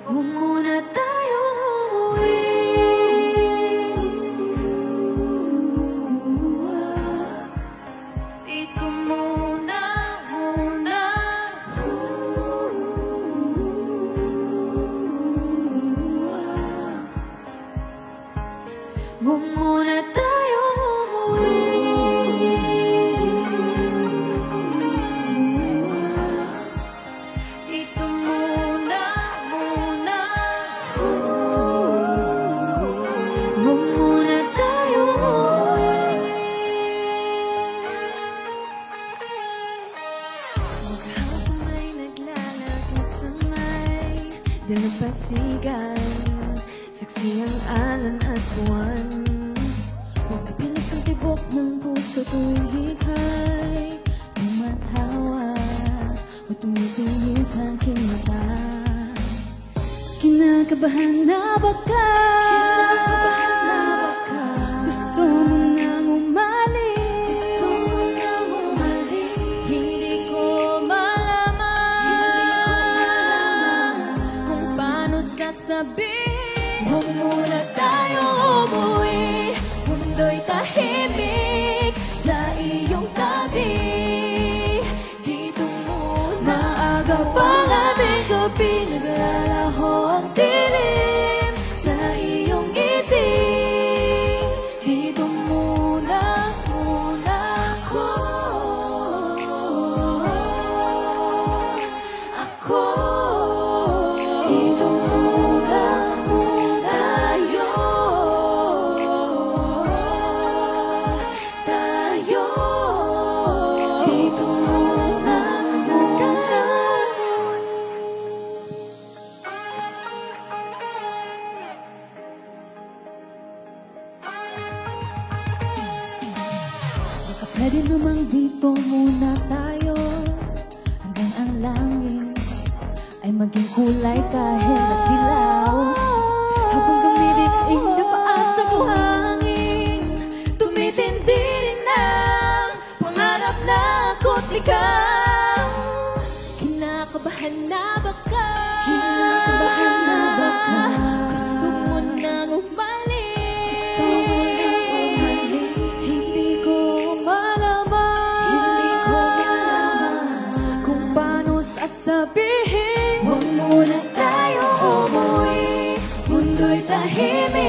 Huwag muna tayong umuwi. Dito muna. Huwag muna tayong umuwi. Dito muna. Huwag muna tayong umuwi. Maghapon ay naglalakad sa may dalampasigan, saksi ang alan at buwan. Bumibilis ang tibok ng puso tuwing hikay tumathawa o tumitingin sa aking mata. Kinakabahan na baka gusto mo nang umalis. Hindi ko malaman kung paano sasabihin. Huwag muna tayong umuwi. Mundo'y tahimik sa iyong tabi. Dito muna. Maaga pang ating gabi, naglalaho ang dilim sa iyong ngiti. Dito muna ako. Dito muna tayo. Dito muna tayo. Baka pwede namang dito muna tayo hanggang ang langit ay maging kulay kahit dilaw. Habang gumiriing na paa sa buhangin, tumitindi rin ang pangarap na ako't ikaw. Kinakabahan na baka gusto mo nang umalis. Hindi ko malaman kung paano sasabihin. Huwag muna tayo umuwi. Mundo'y tahimik